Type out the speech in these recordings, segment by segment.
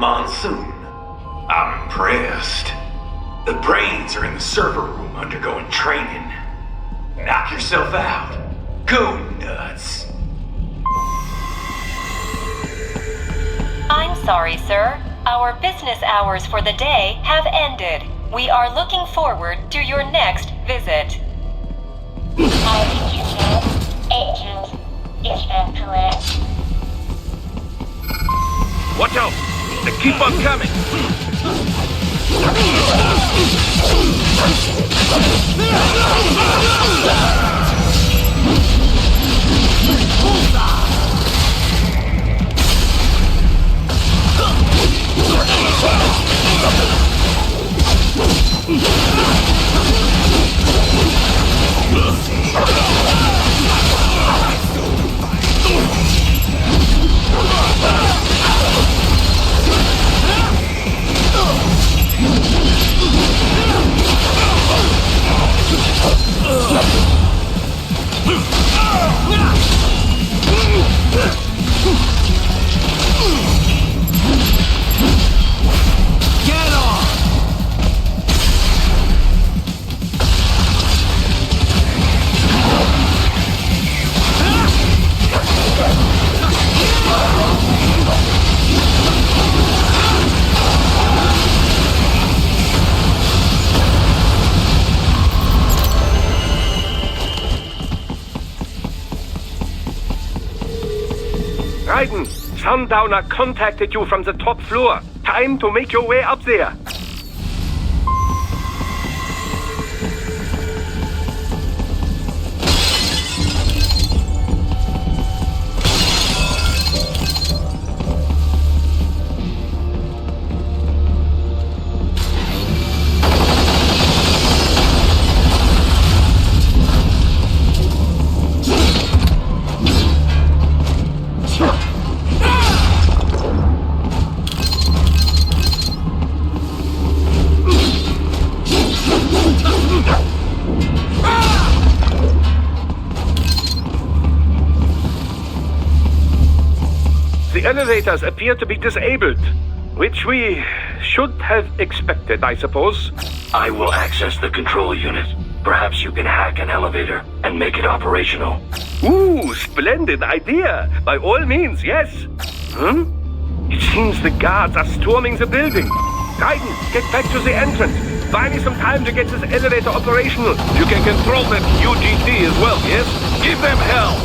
Monsoon. I'm impressed. The brains are in the server room undergoing training. Knock yourself out. Go nuts. I'm sorry, sir. Our business hours for the day have ended. We are looking forward to your next visit. Agent, is that correct? Watch out! They keep on coming! Sundowner contacted you from the top floor. Time to make your way up there. The elevators appear to be disabled, which we should have expected, I suppose. I will access the control unit. Perhaps you can hack an elevator and make it operational. Ooh, splendid idea! By all means, yes! It seems the guards are storming the building. Raiden, get back to the entrance. Buy me some time to get this elevator operational. You can control that UGT as well, yes? Give them hell!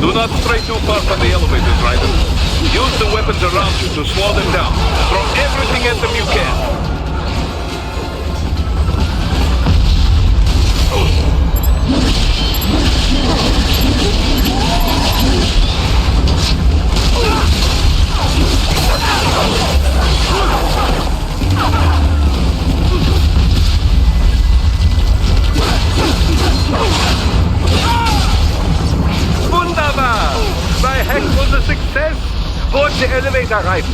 Do not stray too far from the elevators, Raiden. Use the weapons around you to slow them down. Throw everything at them you can. Wunderbar! My hack was a success! Board the elevator, Raiden.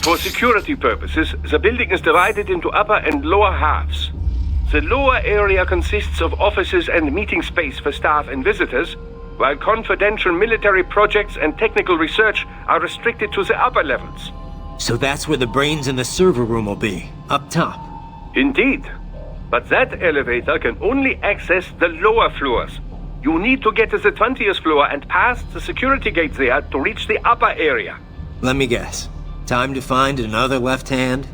For security purposes, the building is divided into upper and lower halves. The lower area consists of offices and meeting space for staff and visitors, while confidential military projects and technical research are restricted to the upper levels. So that's where the brains in the server room will be, up top. Indeed. But that elevator can only access the lower floors. You need to get to the 20th floor and pass the security gate there to reach the upper area. Let me guess. Time to find another left hand?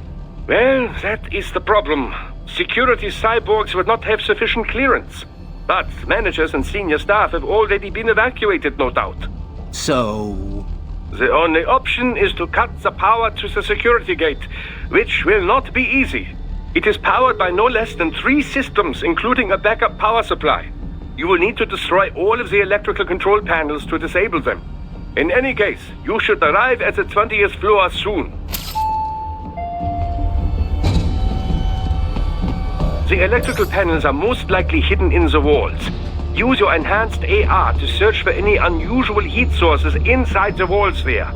Well, that is the problem. Security cyborgs would not have sufficient clearance. But managers and senior staff have already been evacuated, no doubt. So... The only option is to cut the power to the security gate, which will not be easy. It is powered by no less than 3 systems, including a backup power supply. you will need to destroy all of the electrical control panels to disable them. In any case, you should arrive at the 20th floor soon. The electrical panels are most likely hidden in the walls. Use your enhanced AR to search for any unusual heat sources inside the walls there.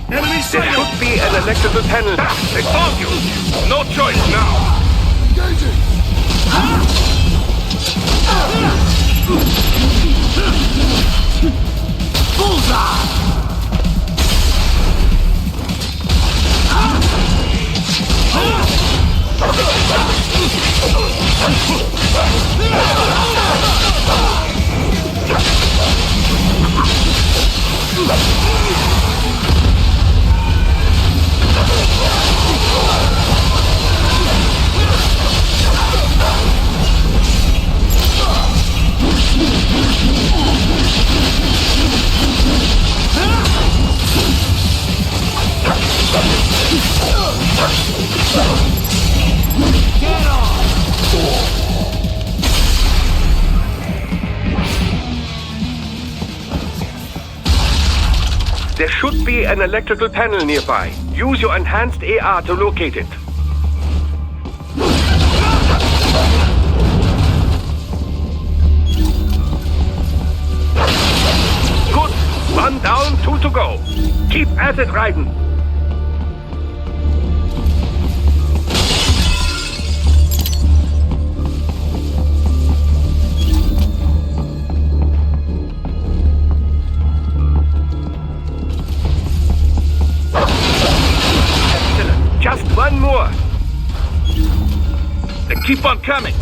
Enemy There sighted! should be an electrical panel. They found you! No choice now! Bullseye! There should be an electrical panel nearby. Use your enhanced AR to locate it. Good. One down, two to go. Keep at it, Raiden. Excellent. Just one more. Then keep on coming.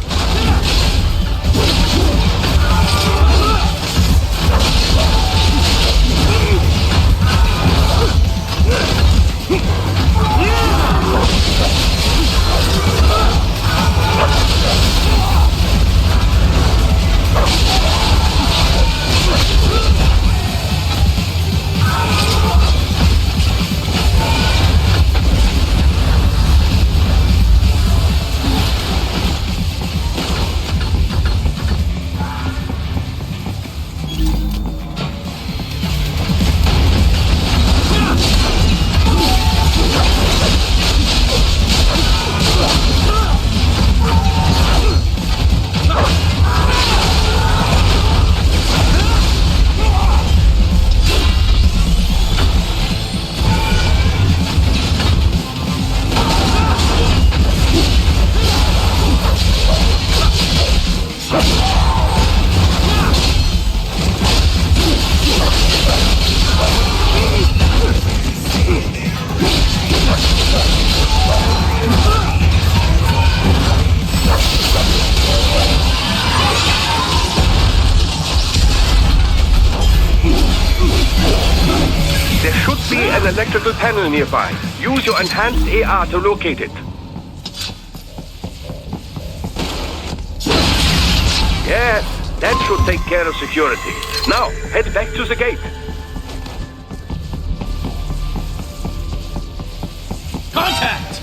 There should be an electrical panel nearby. Use your enhanced AR to locate it. Yes, that should take care of security. Now, head back to the gate. Contact!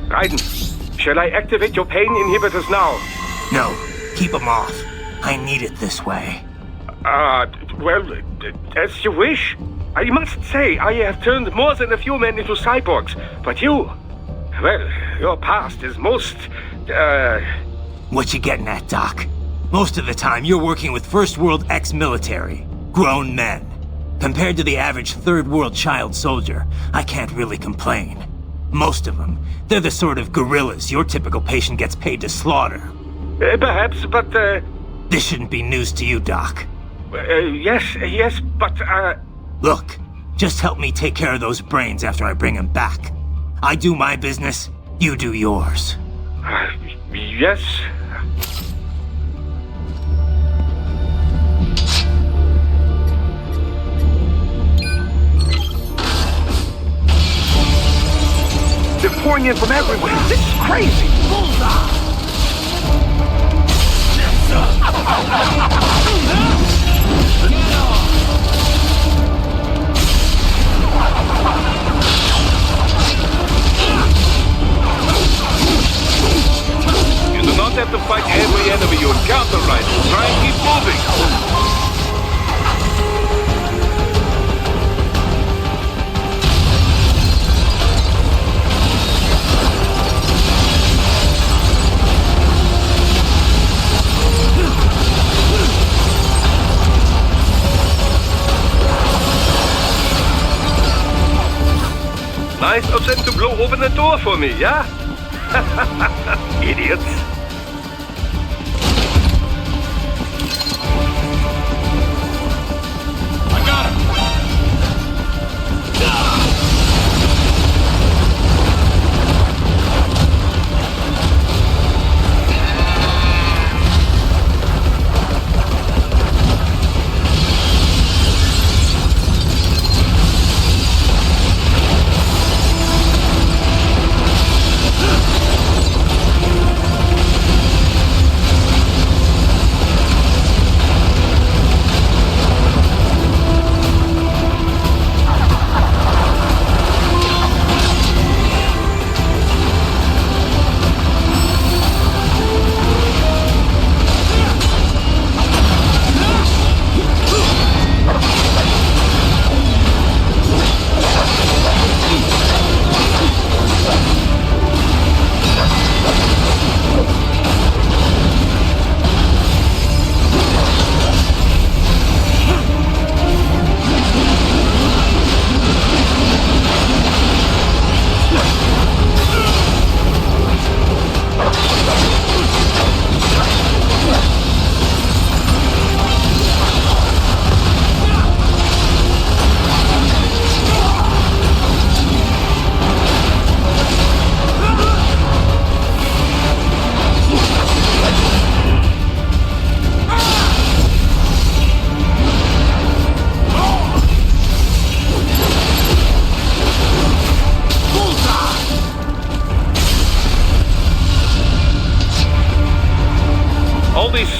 Raiden, shall I activate your pain inhibitors now? No, keep them off. I need it this way. Well, as you wish. I must say, I have turned more than a few men into cyborgs, but you... Well, your past is most, What you getting at, Doc? Most of the time, you're working with First World ex-military. Grown men. Compared to the average Third World child soldier, I can't really complain. Most of them, they're the sort of gorillas your typical patient gets paid to slaughter. Perhaps, but, This shouldn't be news to you, Doc. Yes, but, Look, just help me take care of those brains after I bring them back. I do my business, you do yours. yes. They're pouring in from everywhere. This is crazy. You do not have to fight every enemy you encounter, right? Try and keep moving. Nice of them to blow open the door for me, yeah? Idiots. I got him!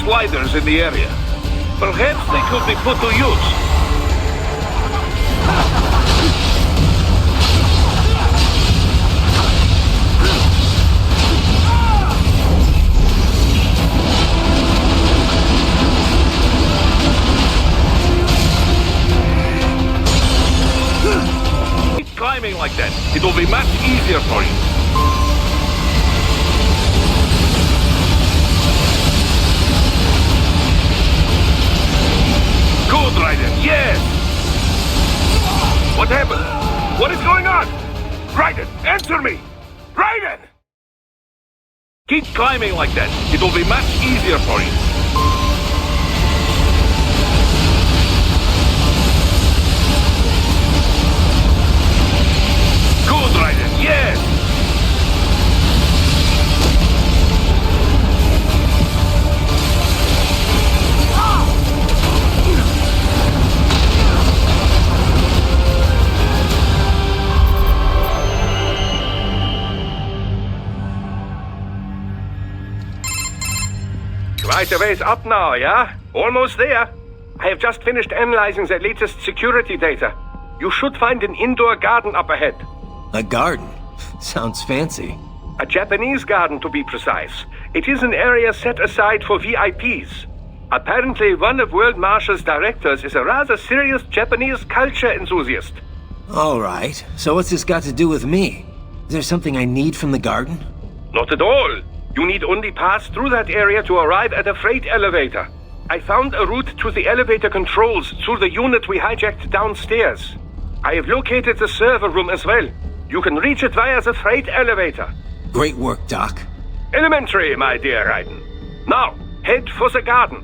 Sliders in the area. Perhaps they could be put to use. Keep climbing like that. It will be much easier for you. Good, Raiden, yes! What happened? What is going on? Raiden, answer me! Raiden! Keep climbing like that. It will be much easier for you. Good, Raiden, yes! Right a ways up now, yeah? Almost there. I have just finished analyzing the latest security data. You should find an indoor garden up ahead. A garden? Sounds fancy. A Japanese garden, to be precise. It is an area set aside for VIPs. Apparently, one of World Marshall's directors is a rather serious Japanese culture enthusiast. All right. So what's this got to do with me? Is there something I need from the garden? Not at all. You need only pass through that area to arrive at a freight elevator. I found a route to the elevator controls through the unit we hijacked downstairs. I have located the server room as well. You can reach it via the freight elevator. Great work, Doc. Elementary, my dear Raiden. Now, head for the garden.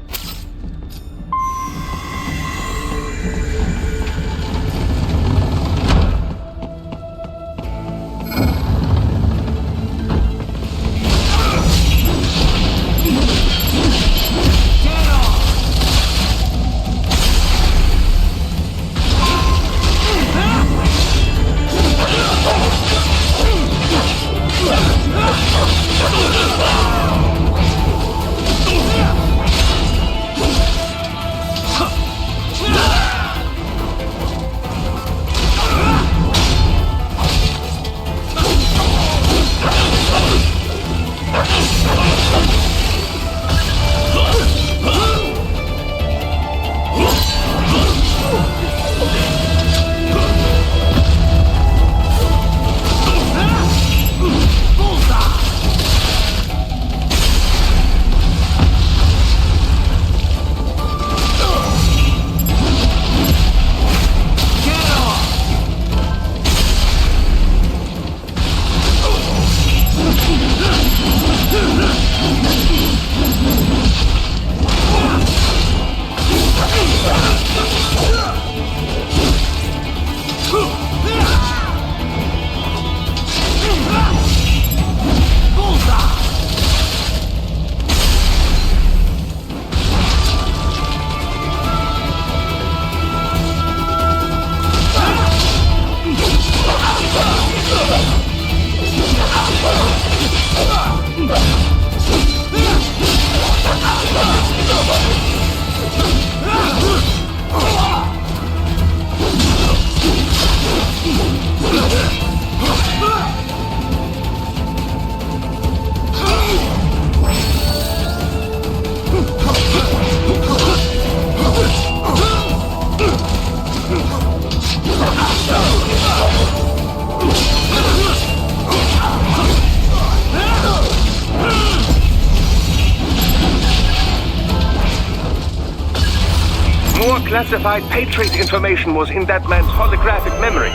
More classified Patriot information was in that man's holographic memory.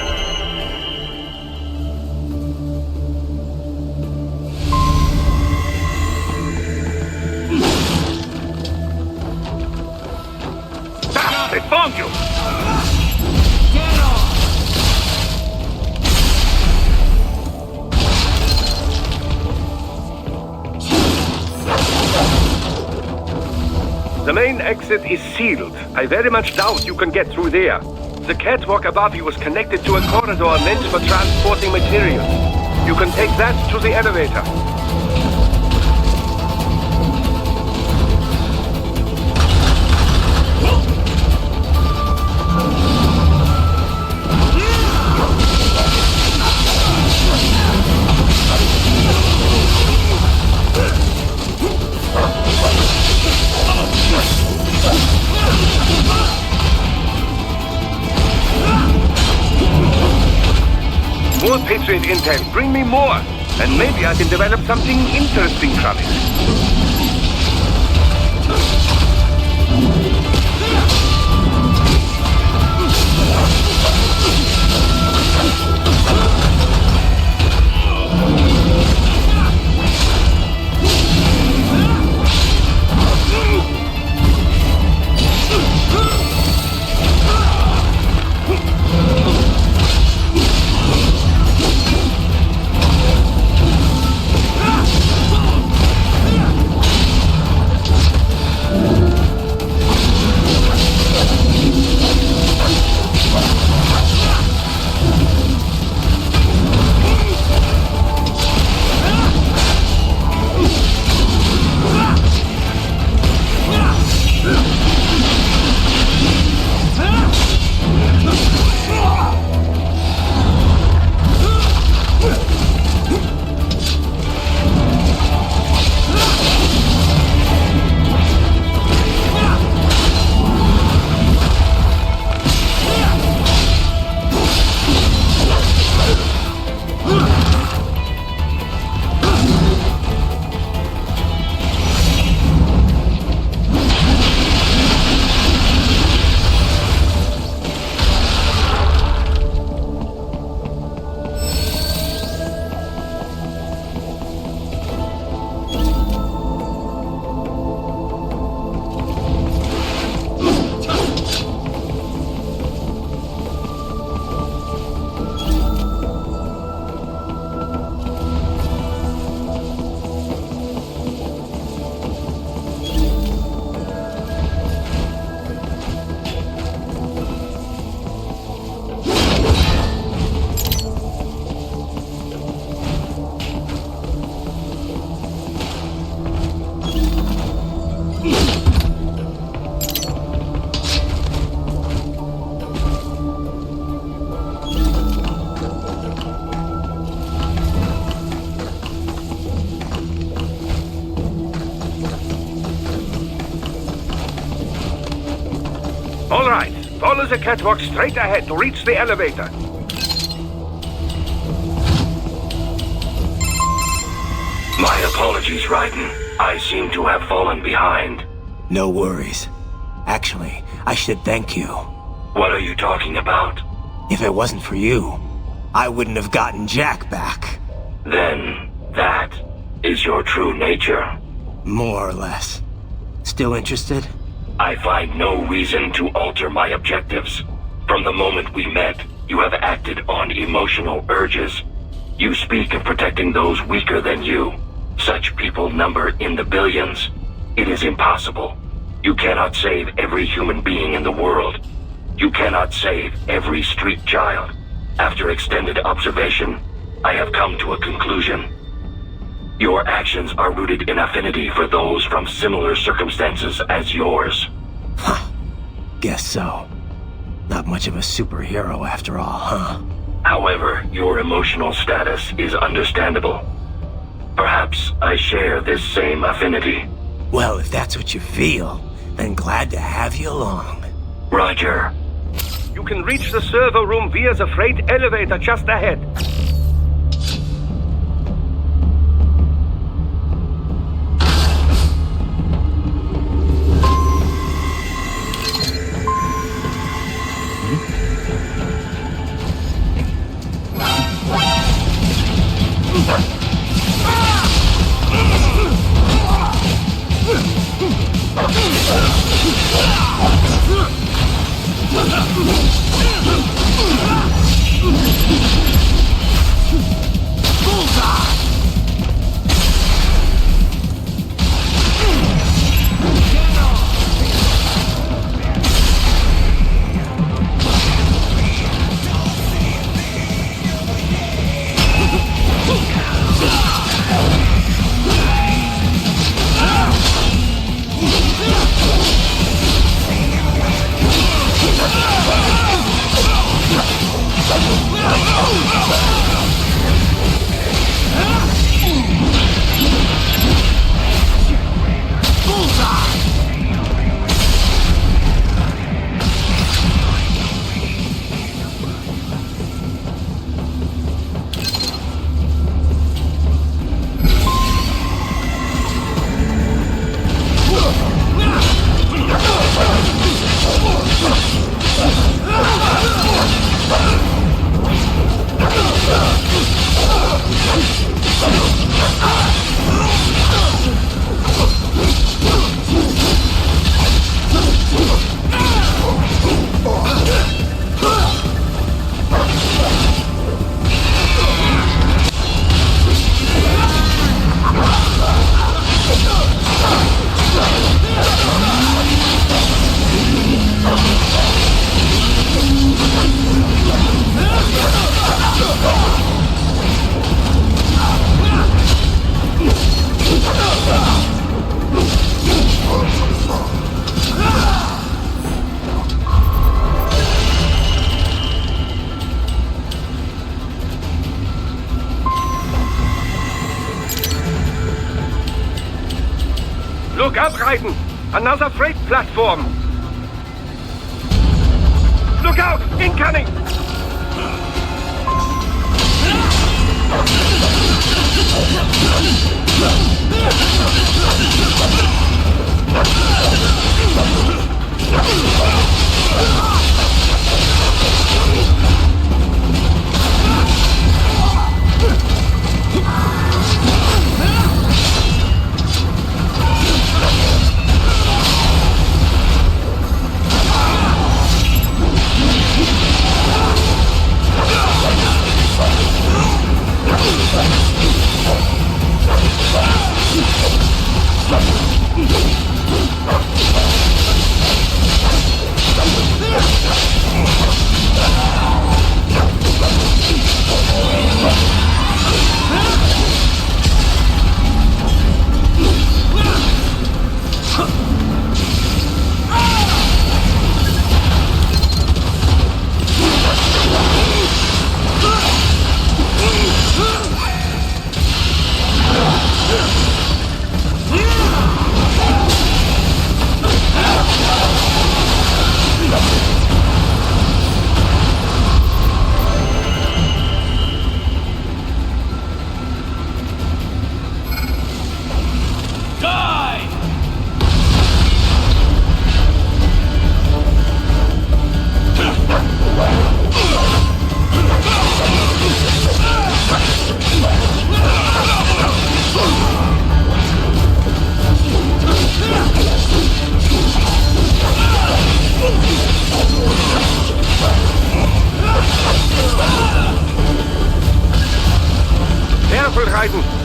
Ah, they found you! The main exit is sealed. I very much doubt you can get through there. The catwalk above you is connected to a corridor meant for transporting materials. You can take that to the elevator. More Patriot intel. Bring me more. And maybe I can develop something interesting from it. All right, follow the catwalk straight ahead to reach the elevator. My apologies, Raiden. I seem to have fallen behind. No worries. Actually, I should thank you. What are you talking about? If it wasn't for you, I wouldn't have gotten Jack back. Then, that is your true nature? More or less. Still interested? I find no reason to alter my objectives. From the moment we met, you have acted on emotional urges. You speak of protecting those weaker than you. Such people number in the billions. It is impossible. You cannot save every human being in the world. You cannot save every street child. After extended observation, I have come to a conclusion. Your actions are rooted in affinity for those from similar circumstances as yours. Huh. Guess so. Not much of a superhero after all, huh? However, your emotional status is understandable. Perhaps I share this same affinity. Well, if that's what you feel, then glad to have you along. Roger. You can reach the server room via the freight elevator just ahead. Look out, Raiden! Another freight platform! Look out! Incoming!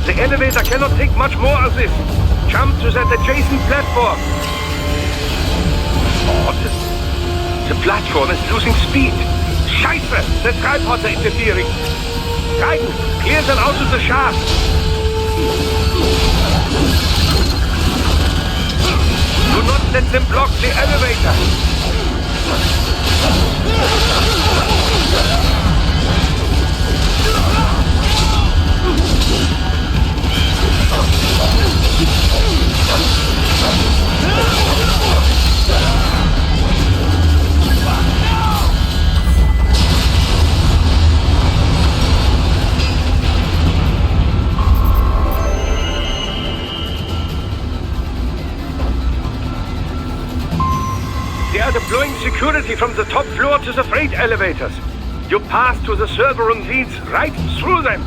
The elevator cannot take much more of this. Jump to that adjacent platform. What? The platform is losing speed. Scheiße! The tripods are interfering. Guidance, clear them out of the shaft. Do not let them block the elevator. They are deploying security from the top floor to the freight elevators. Your path to the server room leads right through them.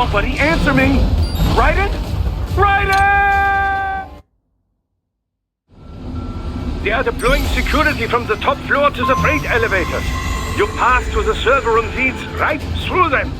Buddy, answer me! Raiden? Raiden! They are deploying security from the top floor to the freight elevators. Your path to the server room leads right through them.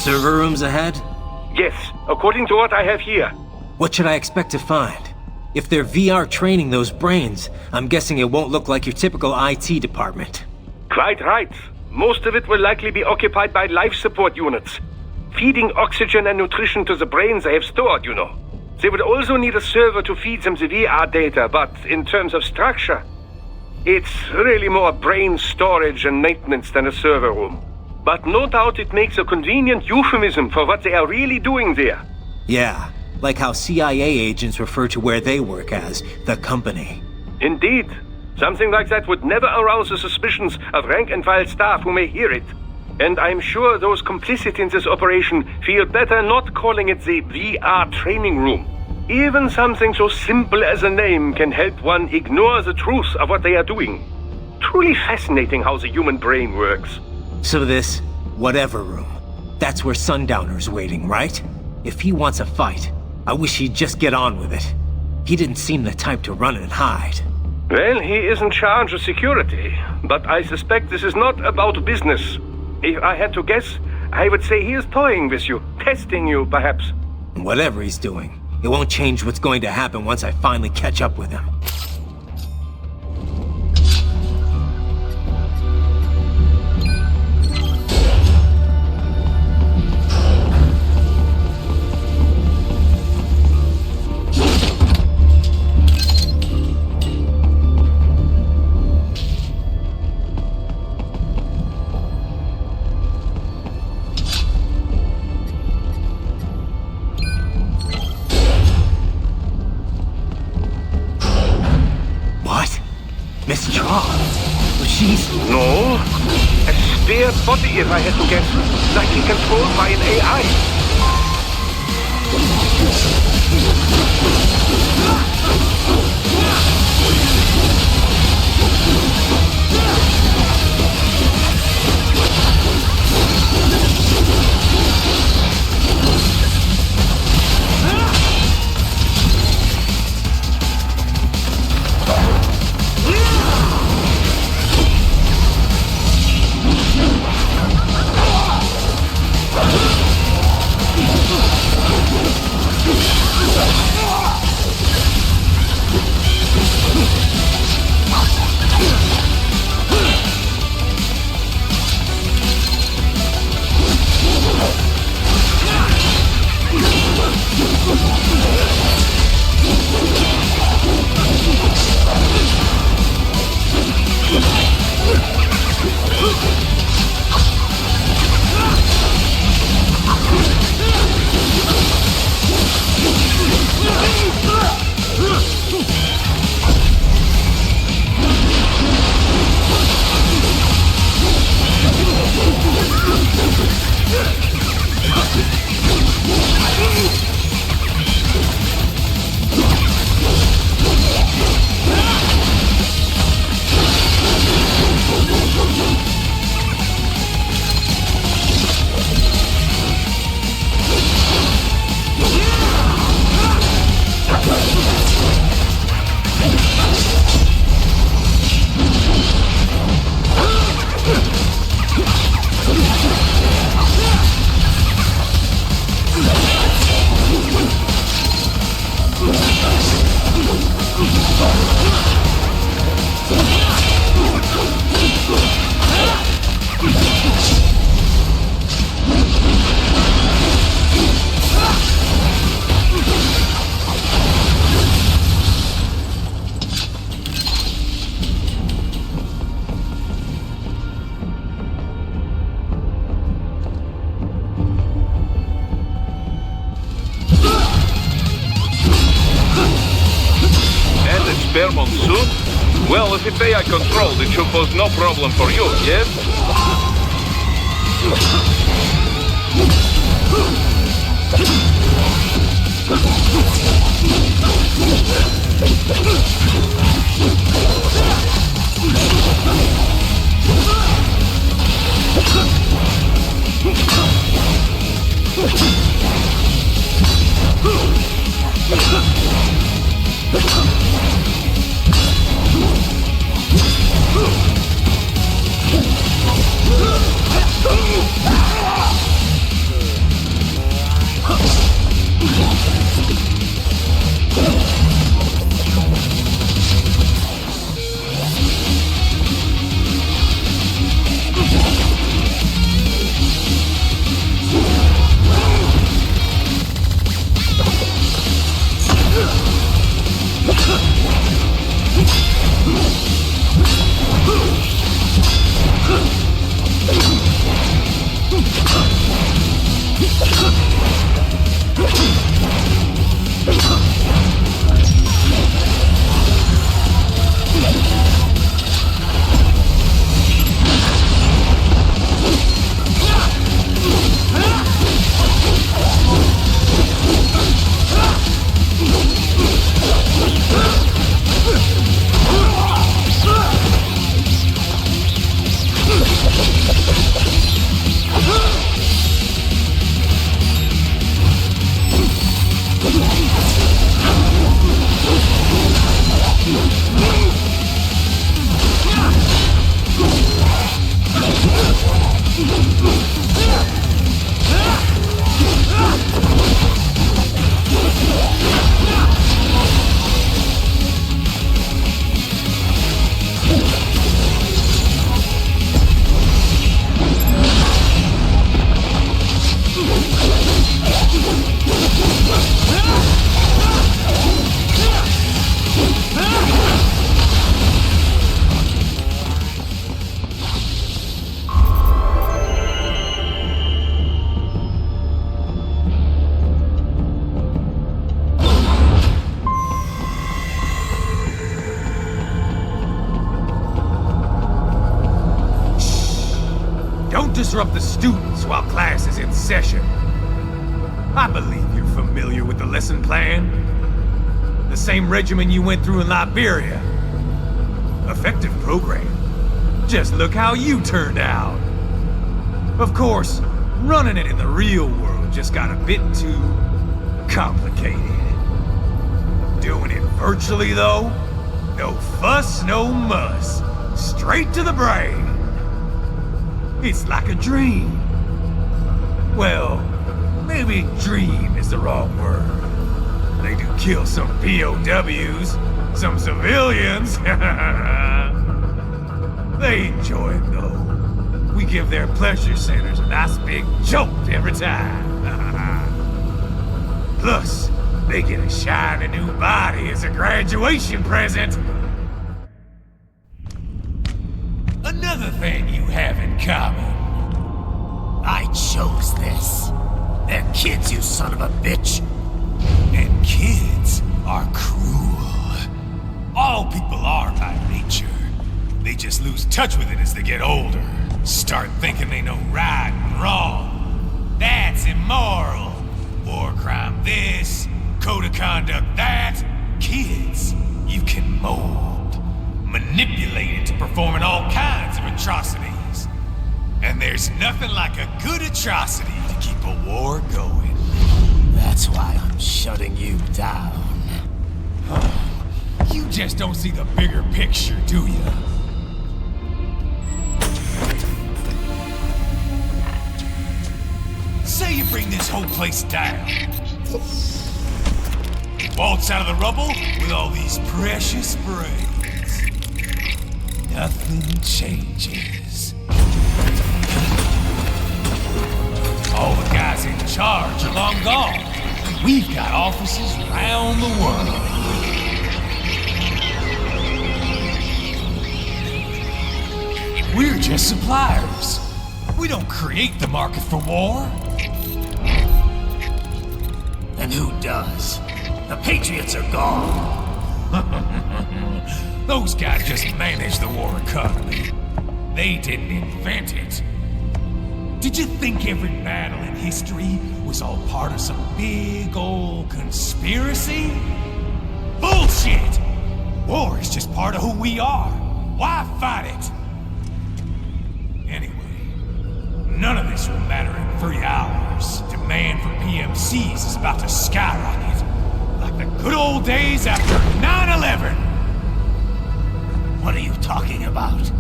server rooms ahead? Yes, according to what I have here. What should I expect to find? If they're VR training those brains, I'm guessing it won't look like your typical IT department. Quite right. Most of it will likely be occupied by life support units. Feeding oxygen and nutrition to the brains they have stored, you know. They would also need a server to feed them the VR data, but in terms of structure, it's really more brain storage and maintenance than a server room. But no doubt it makes a convenient euphemism for what they are really doing there. Yeah, like how CIA agents refer to where they work as the company. Indeed. Something like that would never arouse the suspicions of rank-and-file staff who may hear it. And I'm sure those complicit in this operation feel better not calling it the VR training room. Even something so simple as a name can help one ignore the truth of what they are doing. Truly fascinating how the human brain works. So this, whatever room, that's where Sundowner's waiting, right? If he wants a fight, I wish he'd just get on with it. He didn't seem the type to run and hide. Well, he is in charge of security, but I suspect this is not about business. If I had to guess, I would say he is toying with you, testing you, perhaps. Whatever he's doing, it won't change what's going to happen once I finally catch up with him. Miss Charles? She's... No. A spare body, if I had to guess. Likely controlled by an AI. Spare monsoon? Well, if it's AI controlled, it should pose no problem for you, yes? disrupt the students while class is in session. I believe you're familiar with the lesson plan. The same regimen you went through in Liberia. Effective program. Just look how you turned out. Of course, running it in the real world just got a bit too complicated. Doing it virtually, though? No fuss, no muss. Straight to the brain. It's like a dream. Well, maybe dream is the wrong word. They do kill some POWs, some civilians. They enjoy it, though. We give their pleasure centers a nice big jolt every time. Plus, they get a shiny new body as a graduation present. Another thing you have in common. I chose this. They're kids, you son of a bitch. And kids are cruel. All people are by nature. They just lose touch with it as they get older. Start thinking they know right and wrong. That's immoral. War crime this, code of conduct that. Kids, you can mold, manipulate into performing all kinds of atrocities. And there's nothing like a good atrocity to keep a war going. That's why I'm shutting you down. You just don't see the bigger picture, do you? Say you bring this whole place down. Waltz out of the rubble with all these precious brains. Nothing changes. All the guys in charge are long gone. We've got offices around the world. We're just suppliers. We don't create the market for war. And who does? The Patriots are gone. Those guys just manage the war economy. They didn't invent it. Did you think every battle in history was all part of some big old conspiracy? Bullshit! War is just part of who we are. Why fight it? Anyway, none of this will matter in 3 hours. Demand for PMCs is about to skyrocket. Like the good old days after 9/11. What are you talking about?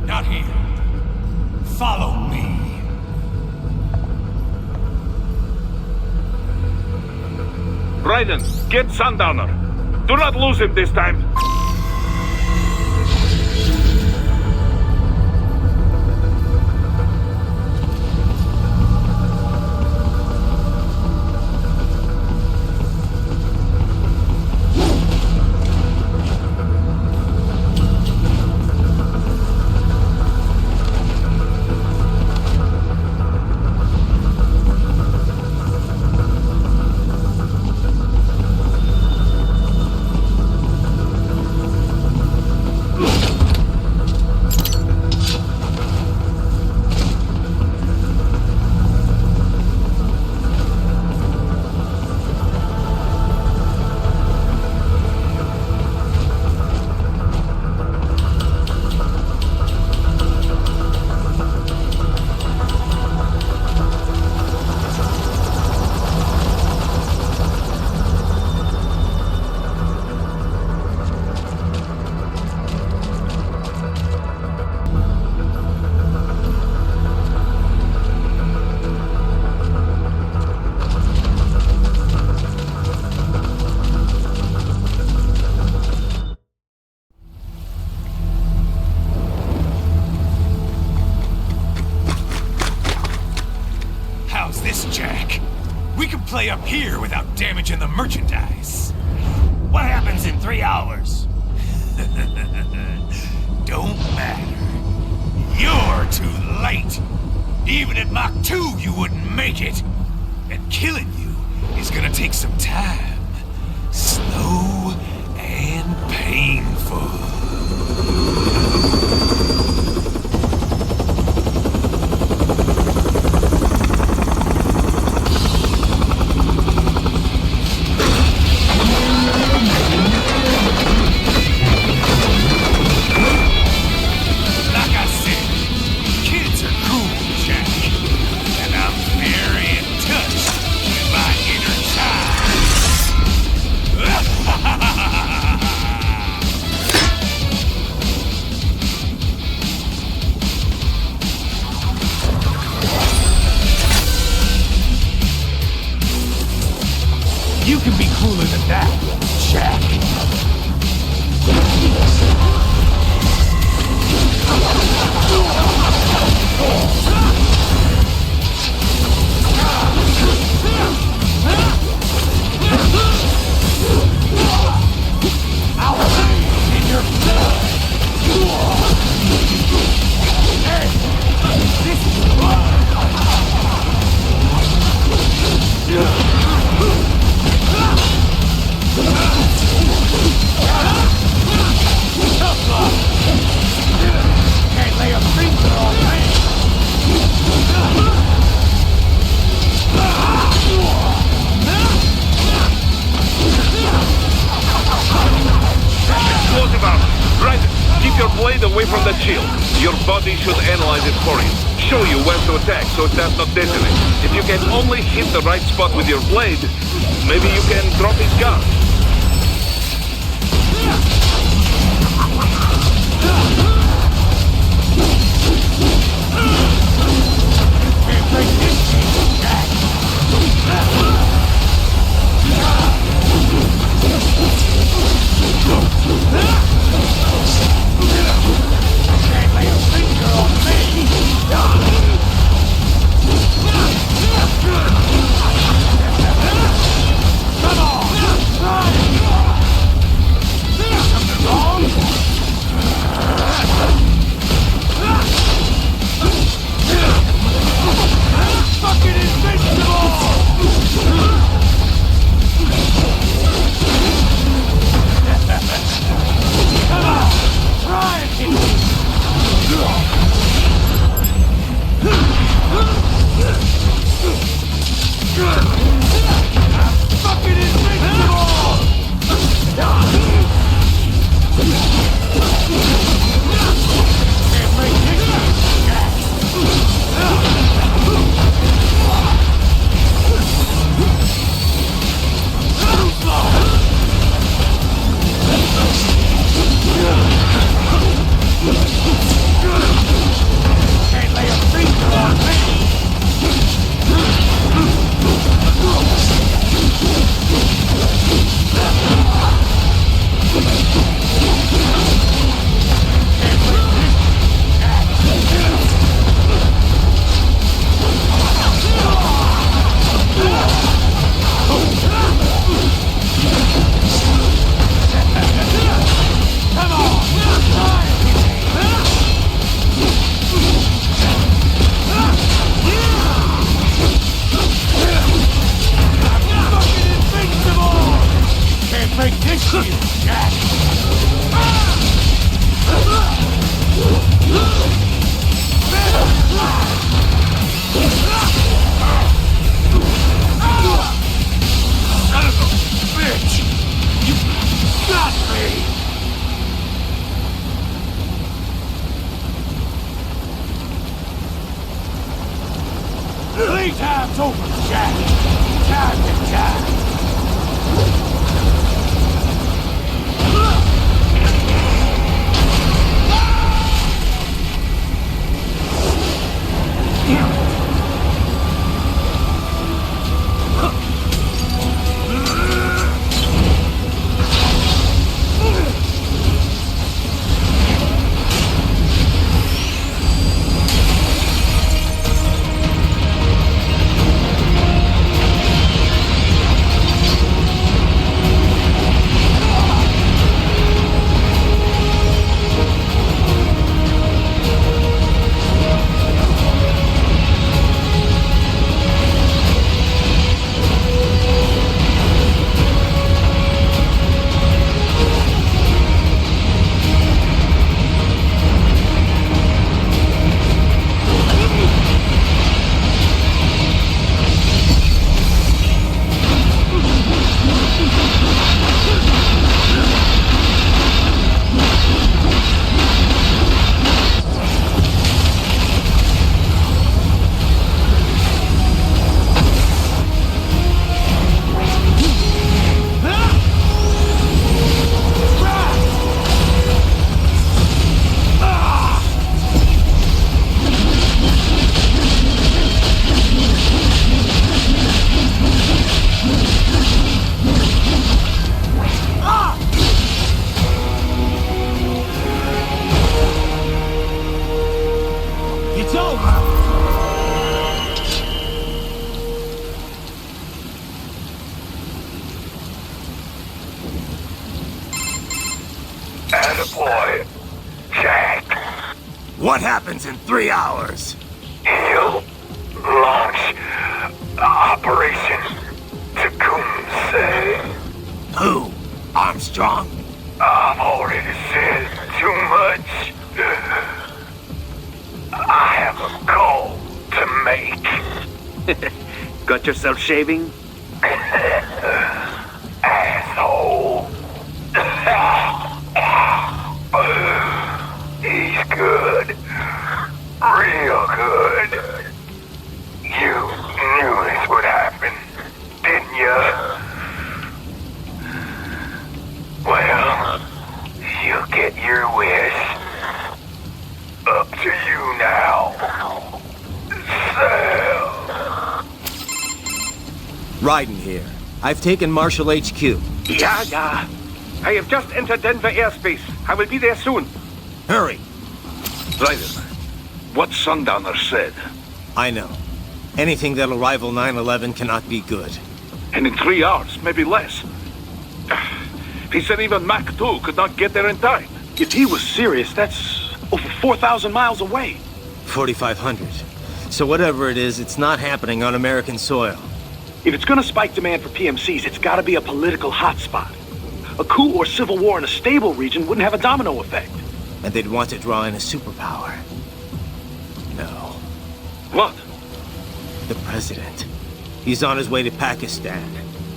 Not here. Follow me. Raiden, get Sundowner. Do not lose him this time. Play up here without damaging the merchandise. What happens in 3 hours? Don't matter. You're too late. Even at Mach 2, you wouldn't make it. And killing you is gonna take some time. Slow and painful. can be cooler than that, Jack. Can't lay a finger on me. Explosive armor. Right. Keep your blade away from that shield. Your body should analyze it for you. Show you when to attack so it does not detonate. If you can only hit the right spot with your blade, maybe you can drop his guard. Playtime's over, Jack. Time to die. deploy. Jack. What happens in 3 hours? He'll launch Operation Tecumseh. Who? Armstrong? I've already said too much. I have a call to make. Got yourself shaving? Asshole. He's good. Real good. You knew this would happen, didn't you? Well, you'll get your wish. Up to you now. Sam. Raiden here. I've taken Marshall HQ. Yeah. I have just entered Denver airspace. I will be there soon. Hurry. Raiden, what Sundowner said. I know. Anything that'll rival 9/11 cannot be good. And in 3 hours, maybe less. He said even Mach 2 could not get there in time. If he was serious, that's over 4,000 miles away. 4,500. So whatever it is, it's not happening on American soil. If it's gonna spike demand for PMCs, it's gotta be a political hotspot. A coup or civil war in a stable region wouldn't have a domino effect. And they'd want to draw in a superpower. No. What? The president. He's on his way to Pakistan.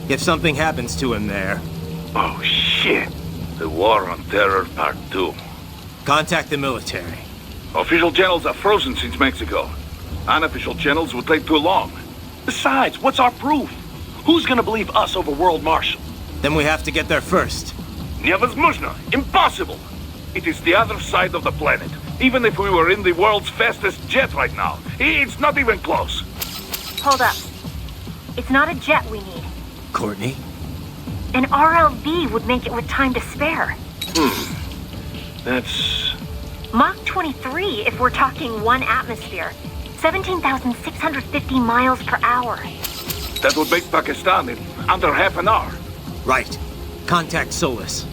If something happens to him there... Oh, shit. The War on Terror Part 2. Contact the military. Official channels are frozen since Mexico. Unofficial channels would take too long. Besides, what's our proof? Who's gonna believe us over World Marshal? Then we have to get there first. Невозможно! Impossible! It is the other side of the planet. Even if we were in the world's fastest jet right now, it's not even close. Hold up. It's not a jet we need. Courtney? An RLV would make it with time to spare. That's... Mach 23 if we're talking 1 atmosphere. 17,650 miles per hour. That would make Pakistan in under half an hour. Right. Contact Solus.